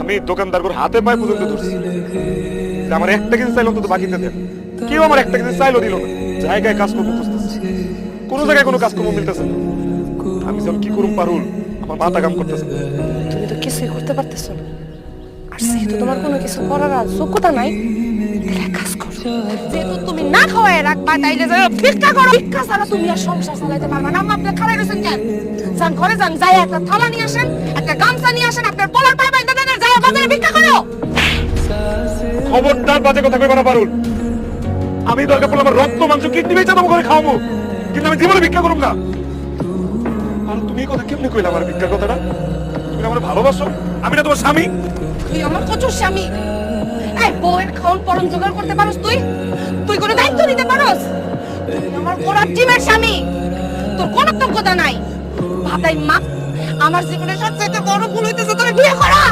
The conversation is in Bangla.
আমি দোকানদার করে হাতে পায়ে পর্যন্ত ধরছি যে আমার একটা কিছু চাইলাম তো বাকিতে দেন, কেউ আমার একটা কিছু চাইলো দিল না। জায়গায় কাজকর্ম খুঁজতেছে, কোনো জায়গায় কোনো কাজকর্ম মিলতেছে না। আমি যখন কি করুম পারুল, আমার মাথা কাম করতেছে। তুমি তো কিছুই করতে পারতেছো না, আর যেহেতু তোমার কোনো কিছু করার আর যোগ্যতা নাই, তাহলে এক কাজ করো, যেহেতু তুমি না খাওয়াই রাখবা, তাইলে যাও ভিক্ষা করো। ভিক্ষা ছাড়া তুমি আর সংসার চালাইতে পারবা না। আম্মা, আপনি খারাই রয়েছেন কেন? যান ঘরে যান, যাই একটা থালা নিয়ে আসেন, একটা গামছা নিয়ে আসেন, আপনার পোলার পায়ে বাইন্ধা দেন, আর যাই বাজারে ভিক্ষা করো। খবরদার বাজে কথা কইবা না পারুল। আমি দরকার পড়লে আমার রক্ত মাংস কিডনি বেচে তোমার ঘরে খাওয়াবো, কিন্তু আমি জীবনে ভিক্ষা করব না। আর তুমি এই কথা কেমনে কইলা আমার ভিক্ষার কথাটা? তুমি আমার ভালোবাসো, আমি না তোমার স্বামী? তুই আমার কচুর স্বামী। এই বউয়ের খাওন পরম জোগাড় করতে পারোস তুই? তুই কোনো দায়িত্ব নিতে পারোস? তুই আমার গোড়ার টিমের স্বামী, তোর কোনো যোগ্যতা নাই। ভাতাই মা, আমার জীবনের সবচেয়ে বড় ভুল হইতেছে তোর বিয়ে করা।